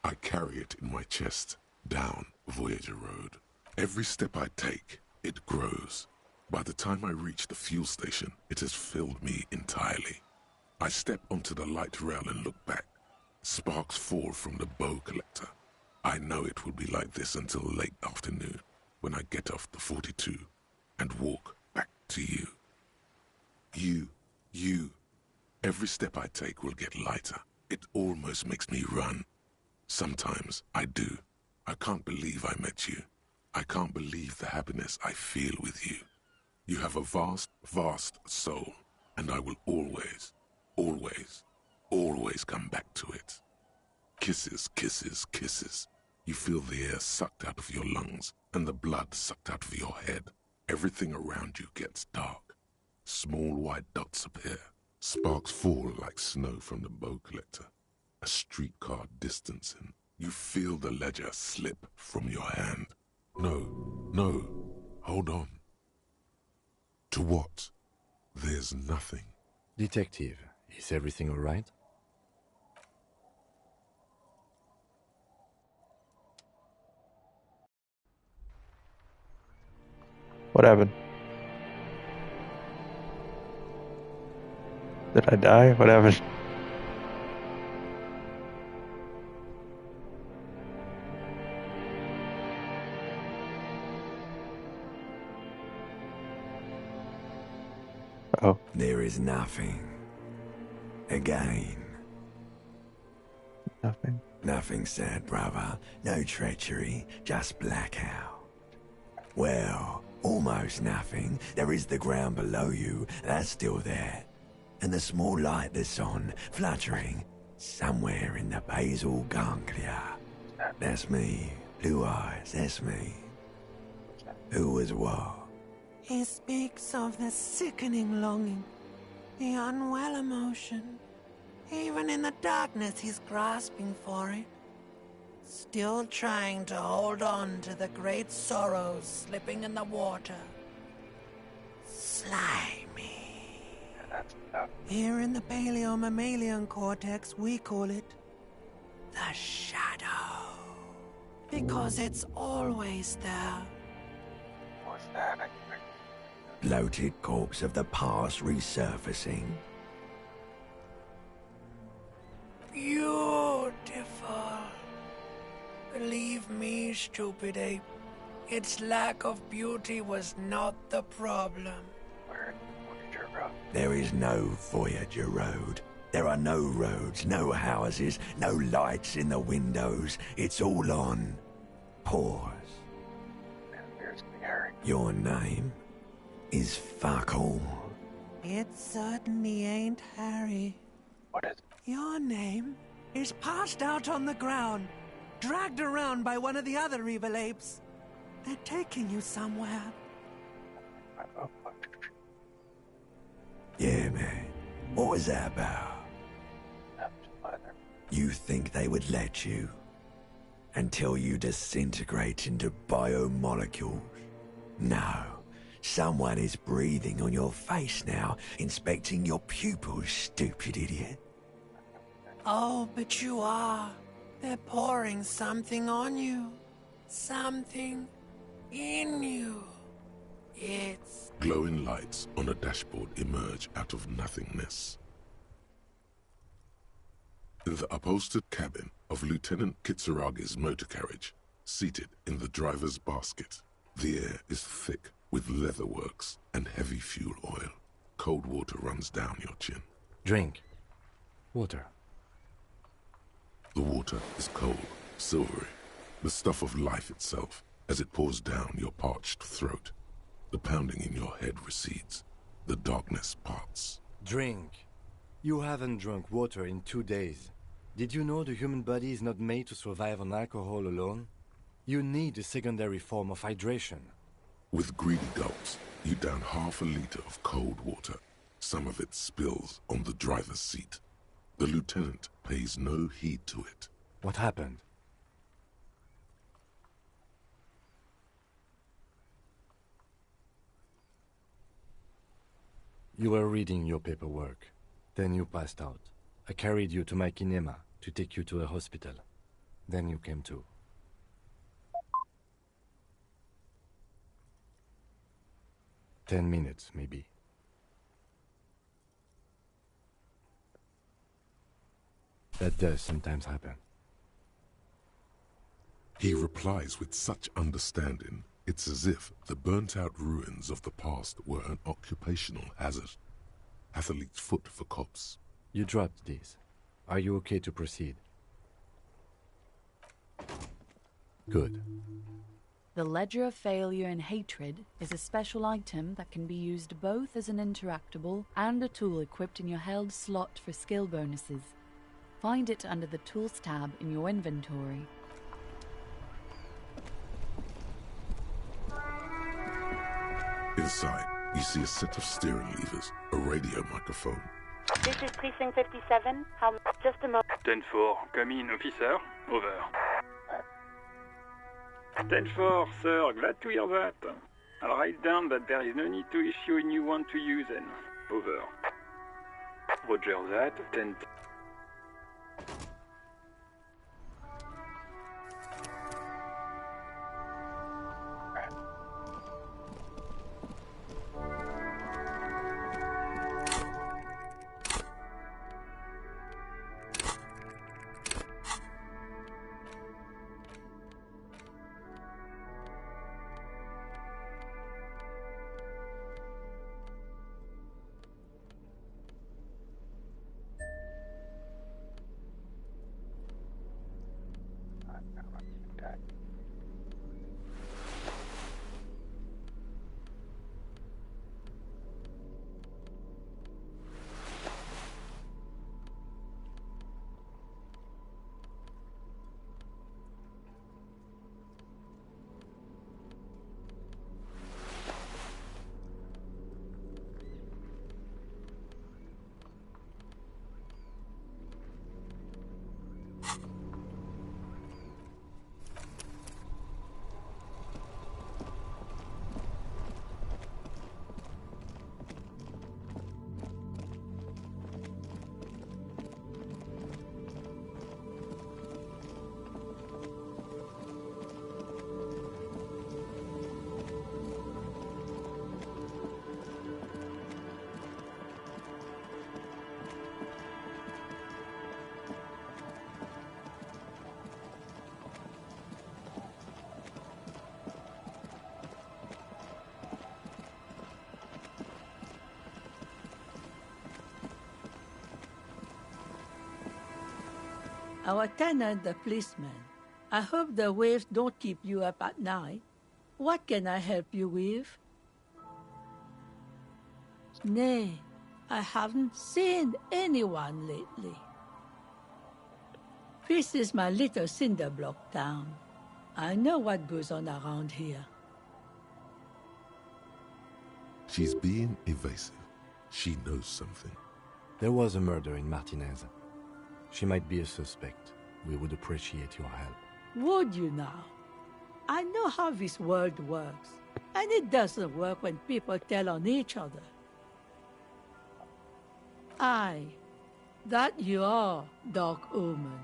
I carry it in my chest, down Voyager Road. Every step I take, it grows. By the time I reach the fuel station, it has filled me entirely. I step onto the light rail and look back. Sparks fall from the bow collector. I know it will be like this until late afternoon, when I get off the 42 and walk back to you. You. Every step I take will get lighter. It almost makes me run. Sometimes I do. I can't believe I met you. I can't believe the happiness I feel with you. You have a vast, vast soul, and I will always, always, always come back to it. Kisses, kisses, kisses. You feel the air sucked out of your lungs and the blood sucked out of your head. Everything around you gets dark. Small white dots appear. Sparks fall like snow from the bow collector. A streetcar distancing. You feel the ledger slip from your hand. No, hold on. To what? There's nothing. Detective, is everything all right? What happened? Did I die? What happened? Oh, There is nothing. Again. nothing. Nothing sad, brother. No treachery, just blackout. Well, almost nothing. There is the ground below you. That's still there. And the small light that's on, fluttering, somewhere in the basal ganglia. That's me. Blue eyes, that's me. Who was what? He speaks of the sickening longing, the unwell emotion. Even in the darkness, he's grasping for it. Still trying to hold on to the great sorrows slipping in the water. Slimy. Here in the paleo-mammalian cortex, we call it the shadow. Because it's always there. What's that? Bloated corpse of the past resurfacing. Beautiful. Believe me, stupid ape, its lack of beauty was not the problem. Where's Voyager Road? There is no Voyager Road. There are no roads, no houses, no lights in the windows. It's all on pause. And where's the Harry? Your name is fuck all. It certainly ain't Harry. What is it? Your name is passed out on the ground, dragged around by one of the other evil apes. They're taking you somewhere. Yeah, man. What was that about? You think they would let you? Until you disintegrate into biomolecules? No. Someone is breathing on your face now, inspecting your pupils, stupid idiot. Oh, but you are. They're pouring something on you. Something in you. It's... Glowing lights on a dashboard emerge out of nothingness. In the upholstered cabin of Lieutenant Kitsuragi's motor carriage, seated in the driver's basket, the air is thick with leatherworks and heavy fuel oil. Cold water runs down your chin. Drink. Water. The water is cold, silvery, the stuff of life itself as it pours down your parched throat. The pounding in your head recedes. The darkness parts. Drink. You haven't drunk water in 2 days. Did you know the human body is not made to survive on alcohol alone? You need a secondary form of hydration. With greedy gulps, you down half a liter of cold water. Some of it spills on the driver's seat. The lieutenant pays no heed to it. What happened? You were reading your paperwork. Then you passed out. I carried you to my kinema to take you to a hospital. Then you came to. 10 minutes, maybe. That does sometimes happen. He replies with such understanding, it's as if the burnt-out ruins of the past were an occupational hazard. Athlete's foot for cops. You dropped these. Are you okay to proceed? Good. The Ledger of Failure and Hatred is a special item that can be used both as an interactable and a tool equipped in your held slot for skill bonuses. Find it under the Tools tab in your inventory. Inside, you see a set of steering levers, a radio microphone. This is Precinct 57. Just a moment. 10-4, come in, officer. Over. 10-4, sir, glad to hear that. I'll write down that there is no need to issue a new one to you then. Over. Roger that. 10. Our tenant, the policeman. I hope the waves don't keep you up at night. What can I help you with? Nay, I haven't seen anyone lately. This is my little cinder block town. I know what goes on around here. She's being evasive. She knows something. There was a murder in Martinez. She might be a suspect. We would appreciate your help. Would you now? I know how this world works, and it doesn't work when people tell on each other. Aye, that you are, Dark Omen.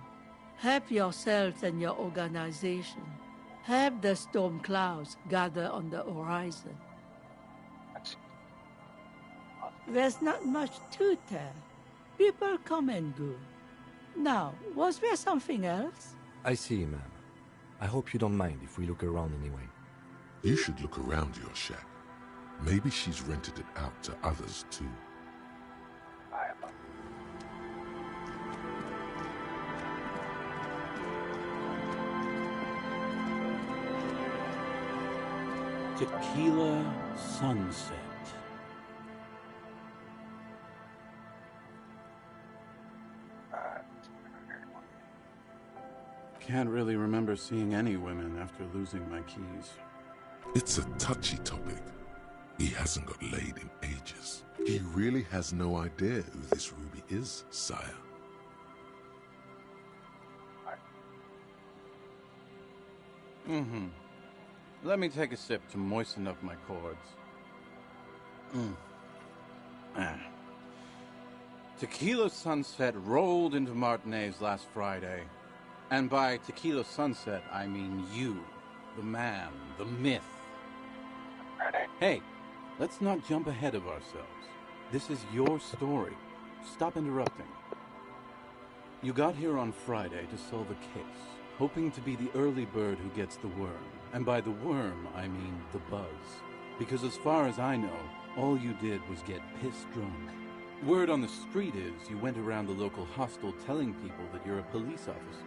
Help yourselves and your organization. Help the storm clouds gather on the horizon. There's not much to tell. People come and go. Now, was there something else? I see, ma'am. I hope you don't mind if we look around anyway. You should look around your shack. Maybe she's rented it out to others too. Tequila Sunset. Can't really remember seeing any women after losing my keys. It's a touchy topic. He hasn't got laid in ages. He really has no idea who this Ruby is, sire. Let me take a sip to moisten up my chords. Tequila Sunset rolled into Martinez last Friday. And by Tequila Sunset, I mean you, the man, the myth. Hey, let's not jump ahead of ourselves. This is your story. Stop interrupting. You got here on Friday to solve a case, hoping to be the early bird who gets the worm. And by the worm, I mean the buzz. Because as far as I know, all you did was get piss drunk. Word on the street is you went around the local hostel telling people that you're a police officer,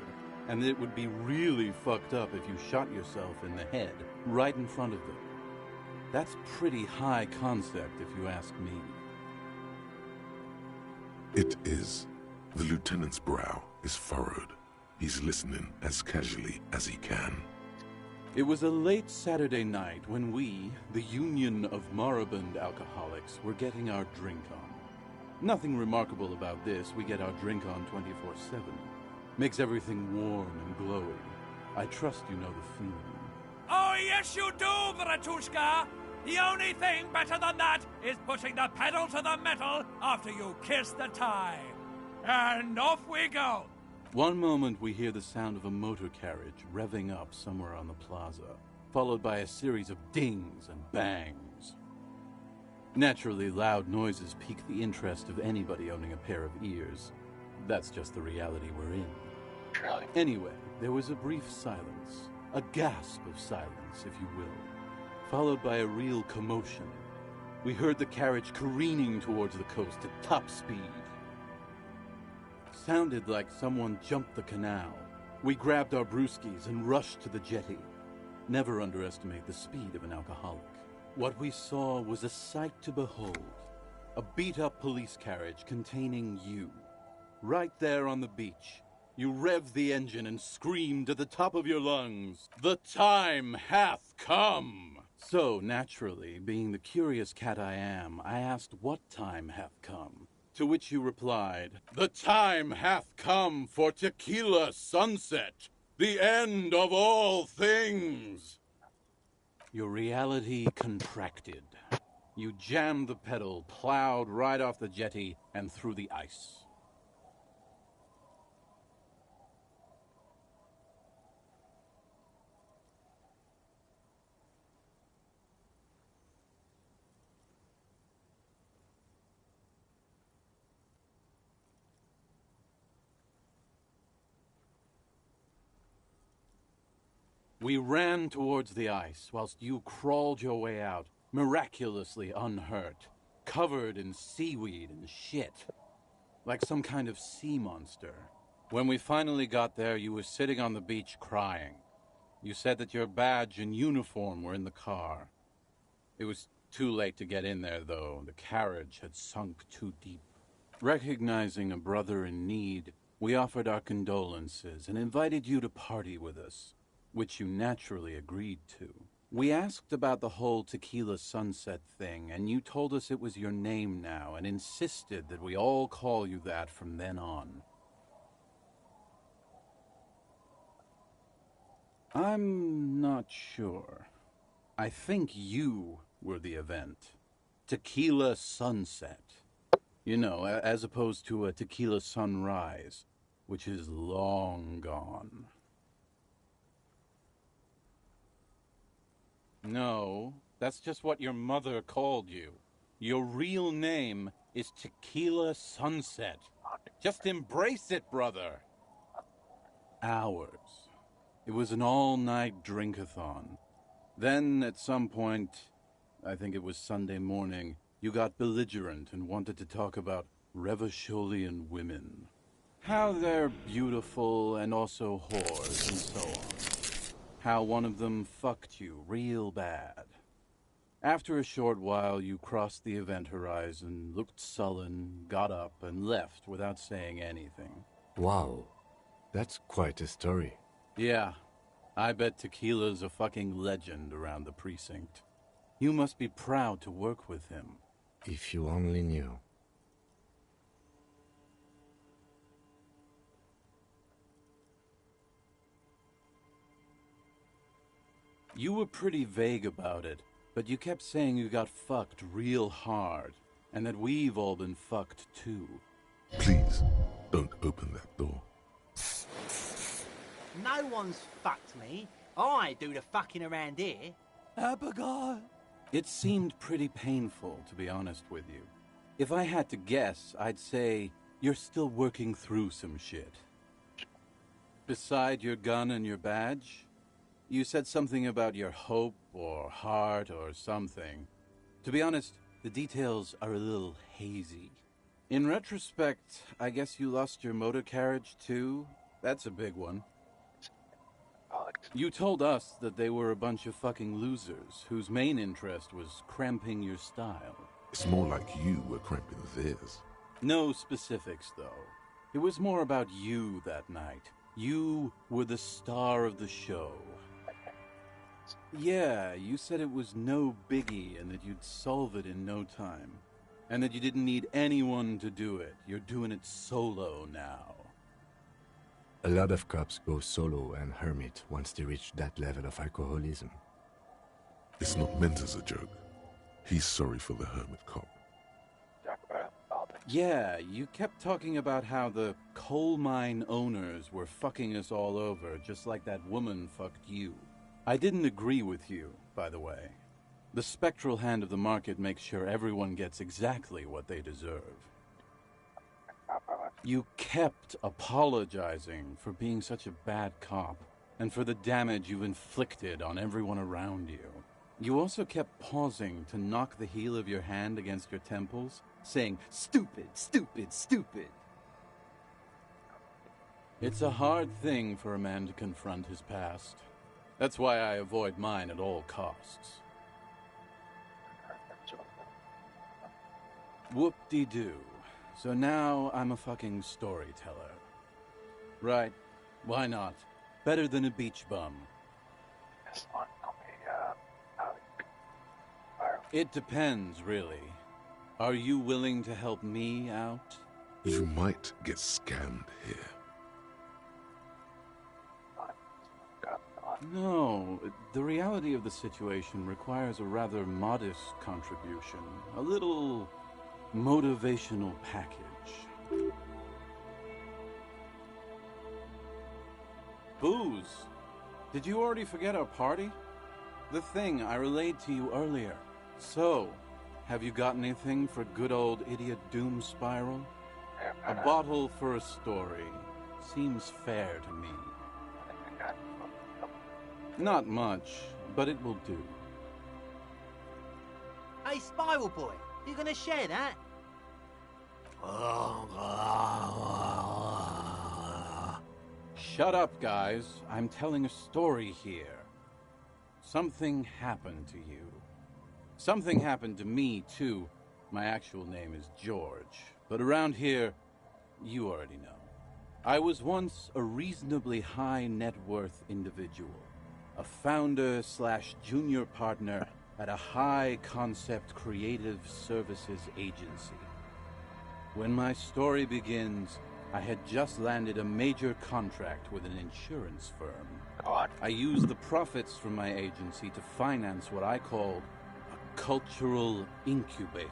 and that it would be really fucked up if you shot yourself in the head right in front of them. That's pretty high concept, if you ask me. It is. The lieutenant's brow is furrowed. He's listening as casually as he can. It was a late Saturday night when we, the Union of Moribund Alcoholics, were getting our drink on. Nothing remarkable about this. We get our drink on 24/7. Makes everything warm and glowing. I trust you know the feeling. Oh, yes you do, Bratushka! The only thing better than that is putting the pedal to the metal after you kiss the tie. And off we go! One moment we hear the sound of a motor carriage revving up somewhere on the plaza, followed by a series of dings and bangs. Naturally, loud noises pique the interest of anybody owning a pair of ears. That's just the reality we're in. Anyway, there was a brief silence, a gasp of silence, if you will, followed by a real commotion. We heard the carriage careening towards the coast at top speed. Sounded like someone jumped the canal. We grabbed our brewskis and rushed to the jetty. Never underestimate the speed of an alcoholic. What we saw was a sight to behold. A beat-up police carriage containing you. Right there on the beach. You revved the engine and screamed at the top of your lungs, "The time hath come!" So, naturally, being the curious cat I am, I asked what time hath come. To which you replied, "The time hath come for Tequila Sunset, the end of all things." Your reality contracted. You jammed the pedal, plowed right off the jetty, and through the ice. We ran towards the ice whilst you crawled your way out, miraculously unhurt, covered in seaweed and shit. Like some kind of sea monster. When we finally got there, you were sitting on the beach crying. You said that your badge and uniform were in the car. It was too late to get in there, though. The carriage had sunk too deep. Recognizing a brother in need, we offered our condolences and invited you to party with us, which you naturally agreed to. We asked about the whole Tequila Sunset thing, and you told us it was your name now and insisted that we all call you that from then on. I'm not sure. I think you were the event. Tequila Sunset. You know, as opposed to a tequila sunrise, which is long gone. No, that's just what your mother called you. Your real name is Tequila Sunset. Just embrace it, brother. Ours. It was an all-night drink-a-thon. Then, at some point, I think it was Sunday morning, you got belligerent and wanted to talk about Revacholian women. How they're beautiful and also whores and so on. How one of them fucked you real bad. After a short while, you crossed the event horizon, looked sullen, got up, and left without saying anything. Wow, that's quite a story. Yeah, I bet Tequila's a fucking legend around the precinct. You must be proud to work with him. If you only knew. You were pretty vague about it, but you kept saying you got fucked real hard, and that we've all been fucked too. Please, don't open that door. No one's fucked me. I do the fucking around here. Abigail! It seemed pretty painful, to be honest with you. If I had to guess, I'd say you're still working through some shit. Beside your gun and your badge, you said something about your hope or heart or something. To be honest, the details are a little hazy. In retrospect, I guess you lost your motor carriage too? That's a big one. You told us that they were a bunch of fucking losers whose main interest was cramping your style. It's more like you were cramping theirs. No specifics, though. It was more about you that night. You were the star of the show. Yeah, you said it was no biggie and that you'd solve it in no time. And that you didn't need anyone to do it. You're doing it solo now. A lot of cops go solo and hermit once they reach that level of alcoholism. It's not meant as a joke. He's sorry for the hermit cop. Yeah, you kept talking about how the coal mine owners were fucking us all over, just like that woman fucked you. I didn't agree with you, by the way. The spectral hand of the market makes sure everyone gets exactly what they deserve. You kept apologizing for being such a bad cop, and for the damage you've inflicted on everyone around you. You also kept pausing to knock the heel of your hand against your temples, saying, "Stupid, stupid, stupid." It's a hard thing for a man to confront his past. That's why I avoid mine at all costs. Whoop-de-doo. So now I'm a fucking storyteller. Right. Why not? Better than a beach bum. It depends, really. Are you willing to help me out? You might get scammed here. No, the reality of the situation requires a rather modest contribution. A little motivational package. Booze. Did you already forget our party? The thing I relayed to you earlier. So, have you got anything for good old idiot Doom Spiral? A bottle for a story. Seems fair to me. Not much, but it will do. Hey, Spiral Boy, you gonna share that? Shut up, guys. I'm telling a story here. Something happened to you. Something happened to me, too. My actual name is George, but around here, you already know. I was once a reasonably high net worth individual, a founder/junior partner at a high concept creative services agency. When my story begins, I had just landed a major contract with an insurance firm. God. I used the profits from my agency to finance what I called a cultural incubator.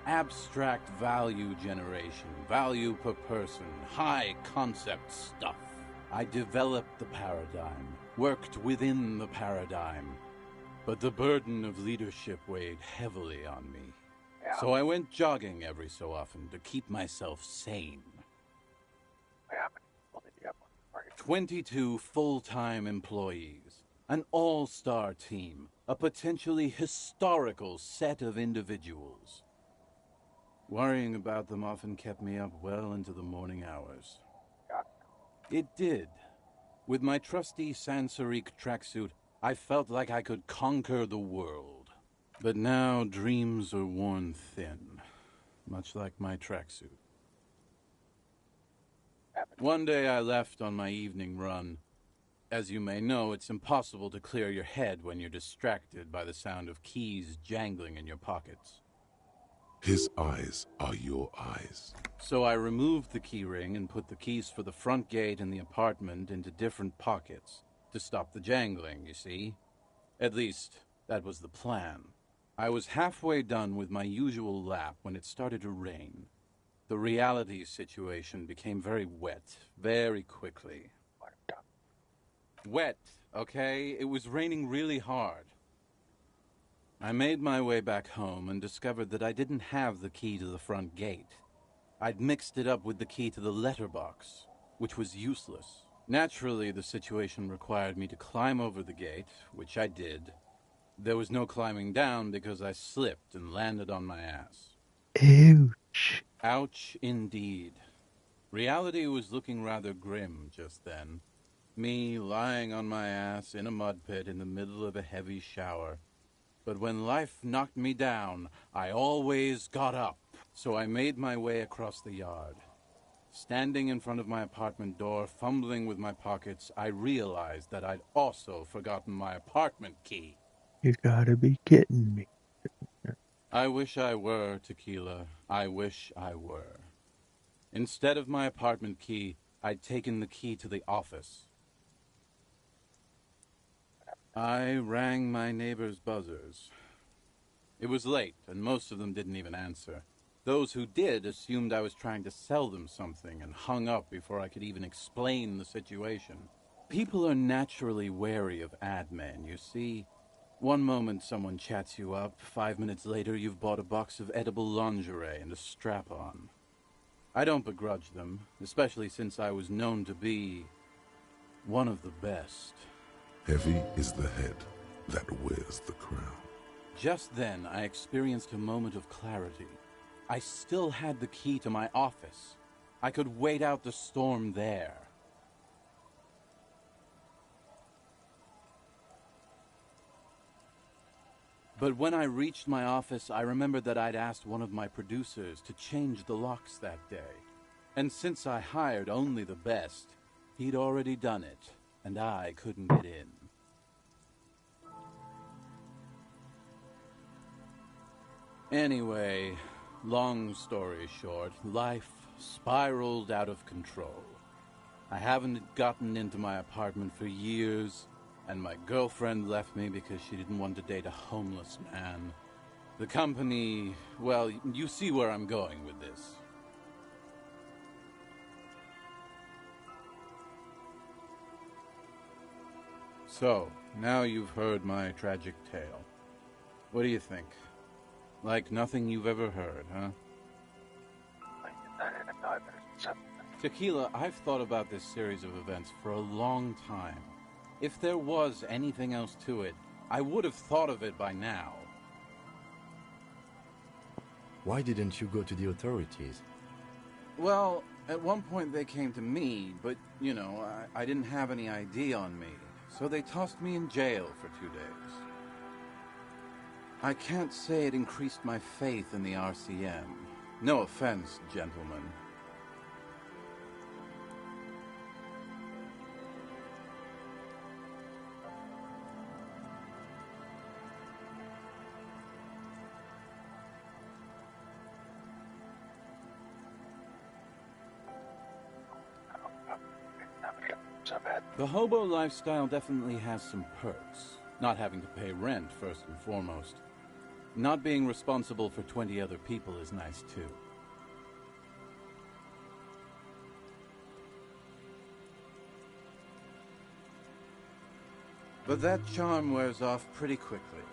Abstract value generation, value per person, high concept stuff. I developed the paradigm, worked within the paradigm, but the burden of leadership weighed heavily on me. Yeah. So I went jogging every so often to keep myself sane. Yeah. Well, did you have one? 22 full-time employees, an all-star team, a potentially historical set of individuals. Worrying about them often kept me up well into the morning hours. It did. With my trusty Sansarique tracksuit, I felt like I could conquer the world. But now dreams are worn thin, much like my tracksuit. One day I left on my evening run. As you may know, it's impossible to clear your head when you're distracted by the sound of keys jangling in your pockets. His eyes are your eyes. So I removed the key ring and put the keys for the front gate and the apartment into different pockets to stop the jangling, you see. At least, that was the plan. I was halfway done with my usual lap when it started to rain. The reality situation became very wet, very quickly. Wet, okay? It was raining really hard. I made my way back home and discovered that I didn't have the key to the front gate. I'd mixed it up with the key to the letterbox, which was useless. Naturally, the situation required me to climb over the gate, which I did. There was no climbing down because I slipped and landed on my ass. Ouch. Ouch, indeed. Reality was looking rather grim just then. Me lying on my ass in a mud pit in the middle of a heavy shower. But when life knocked me down, I always got up. So I made my way across the yard. Standing in front of my apartment door, fumbling with my pockets, I realized that I'd also forgotten my apartment key. You gotta be kidding me. I wish I were, Tequila. I wish I were. Instead of my apartment key, I'd taken the key to the office. I rang my neighbors' buzzers. It was late, and most of them didn't even answer. Those who did assumed I was trying to sell them something and hung up before I could even explain the situation. People are naturally wary of ad men, you see. One moment someone chats you up, 5 minutes later you've bought a box of edible lingerie and a strap-on. I don't begrudge them, especially since I was known to be one of the best. Heavy is the head that wears the crown. Just then, I experienced a moment of clarity. I still had the key to my office. I could wait out the storm there. But when I reached my office, I remembered that I'd asked one of my producers to change the locks that day. And since I hired only the best, he'd already done it, and I couldn't get in. Anyway, long story short, life spiraled out of control. I haven't gotten into my apartment for years, and my girlfriend left me because she didn't want to date a homeless man. The company, well, you see where I'm going with this. So, now you've heard my tragic tale. What do you think? Like nothing you've ever heard, huh? Tequila, I've thought about this series of events for a long time. If there was anything else to it, I would have thought of it by now. Why didn't you go to the authorities? Well, At one point they came to me, but, you know, I didn't have any ID on me, so they tossed me in jail for 2 days. I can't say it increased my faith in the RCM. No offense, gentlemen. The hobo lifestyle definitely has some perks. Not having to pay rent, first and foremost. Not being responsible for 20 other people is nice, too. But that charm wears off pretty quickly.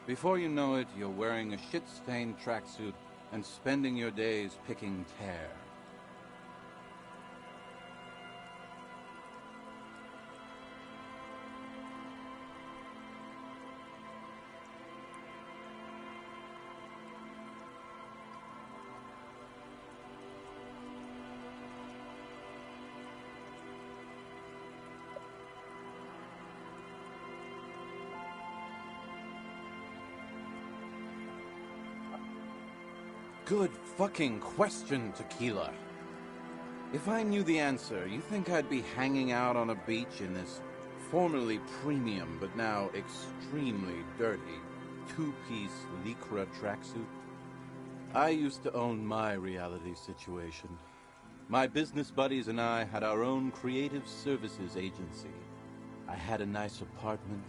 Before you know it, you're wearing a shit-stained tracksuit and spending your days picking tear. Good fucking question, Tequila. If I knew the answer, you think I'd be hanging out on a beach in this formerly premium but now extremely dirty two-piece Lycra tracksuit? I used to own my reality situation. My business buddies and I had our own creative services agency. I had a nice apartment,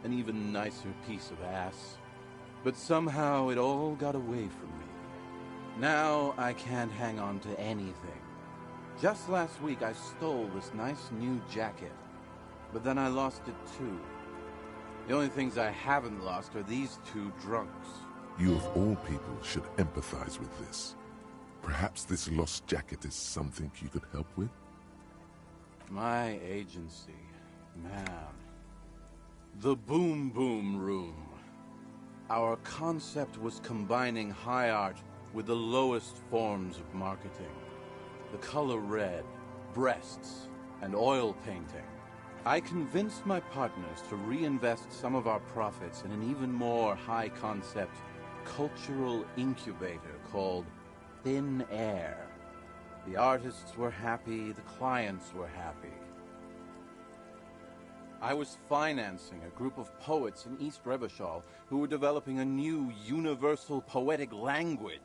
an even nicer piece of ass. But somehow it all got away from me. Now I can't hang on to anything. Just last week I stole this nice new jacket, but then I lost it too. The only things I haven't lost are these two drunks. You of all people should empathize with this. Perhaps this lost jacket is something you could help with? My agency, man. The Boom Boom Room. Our concept was combining high art with the lowest forms of marketing. The color red, breasts, and oil painting. I convinced my partners to reinvest some of our profits in an even more high-concept cultural incubator called Thin Air. The artists were happy, the clients were happy. I was financing a group of poets in East Revachol who were developing a new universal poetic language.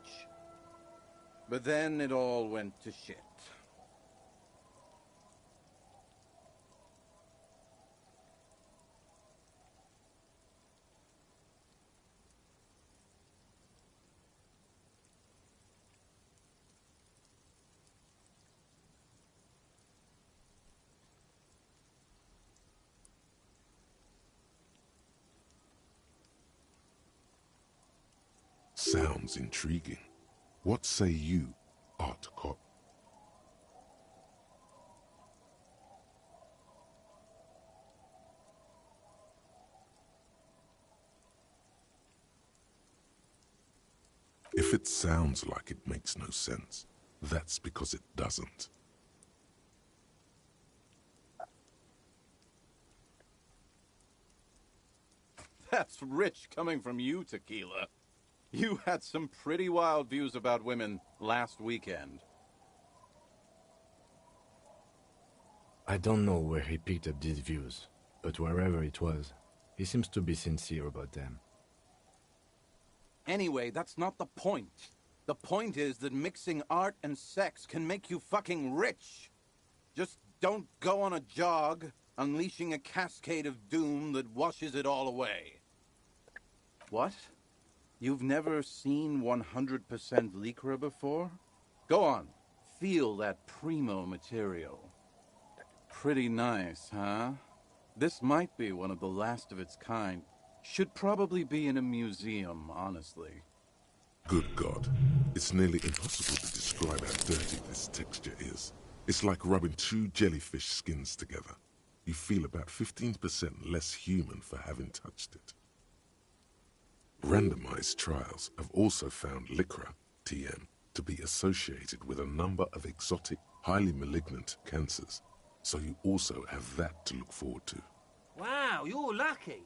But then it all went to shit. Sounds intriguing. What say you, Art Cop? If it sounds like it makes no sense, that's because it doesn't. That's rich coming from you, Tequila. You had some pretty wild views about women last weekend. I don't know where he picked up these views, but wherever it was, he seems to be sincere about them. Anyway, that's not the point. The point is that mixing art and sex can make you fucking rich. Just don't go on a jog, unleashing a cascade of doom that washes it all away. What? You've never seen 100% Lycra before? Go on, feel that primo material. Pretty nice, huh? This might be one of the last of its kind. Should probably be in a museum, honestly. Good God. It's nearly impossible to describe how dirty this texture is. It's like rubbing two jellyfish skins together. You feel about 15% less human for having touched it. Randomized trials have also found Lycra, TM, to be associated with a number of exotic, highly malignant cancers. So you also have that to look forward to. Wow, you're lucky.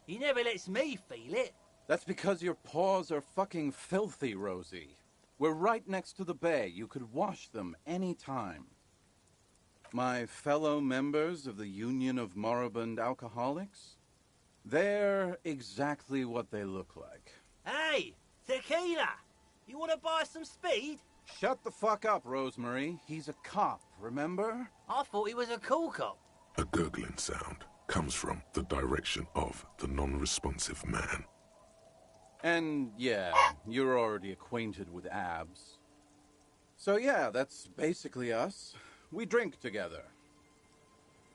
He never lets me feel it. That's because your paws are fucking filthy, Rosie. We're right next to the bay. You could wash them any time. My fellow members of the Union of Moribund Alcoholics, they're exactly what they look like. Hey, tequila! You want to buy some speed? Shut the fuck up, Rosemary. He's a cop, remember? I thought he was a cool cop. A gurgling sound comes from the direction of the non-responsive man. And yeah, you're already acquainted with Abs. So yeah, that's basically us. We drink together.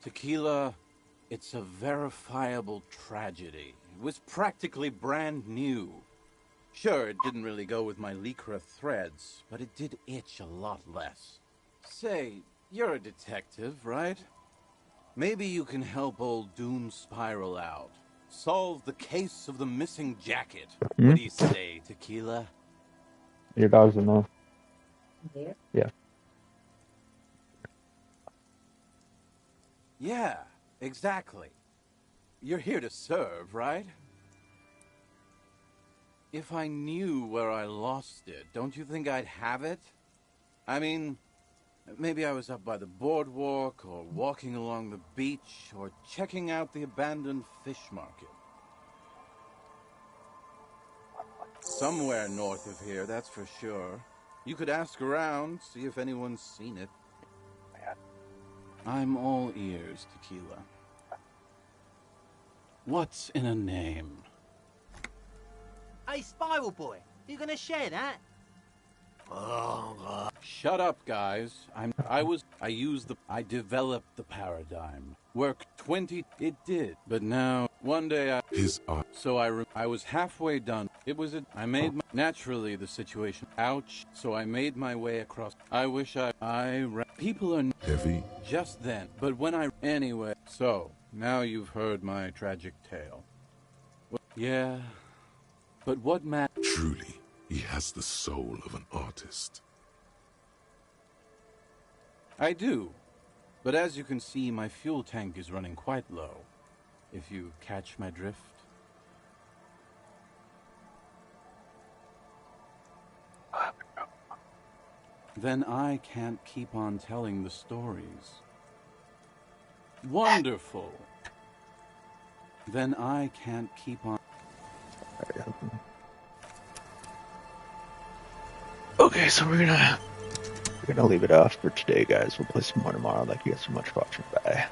Tequila, it's a verifiable tragedy. It was practically brand new. Sure, it didn't really go with my Lycra threads, but it did itch a lot less. Say, you're a detective, right? Maybe you can help old Doom Spiral out. Solve the case of the missing jacket. What do you say, Tequila? Your dog's enough. Yeah. Yeah, exactly. You're here to serve, right? If I knew where I lost it, don't you think I'd have it? I mean, maybe I was up by the boardwalk, or walking along the beach, or checking out the abandoned fish market. Somewhere north of here, that's for sure. You could ask around, see if anyone's seen it. I'm all ears, Tequila. What's in a name? Hey, Spiral Boy, you gonna share that? Shut up, guys. I developed the paradigm. Worked 20, it did. But now, one day I was halfway done. Naturally the situation, ouch. So I made my way across. I wish people are Heavy. just then. But anyway, so, now you've heard my tragic tale. Yeah, but what matters? Truly, he has the soul of an artist. I do. But as you can see, my fuel tank is running quite low. If you catch my drift. Then I can't keep on telling the stories. Wonderful. Then I can't keep on... Okay, so we're gonna leave it off for today, guys. We'll play some more tomorrow. Thank you guys so much for watching. Bye.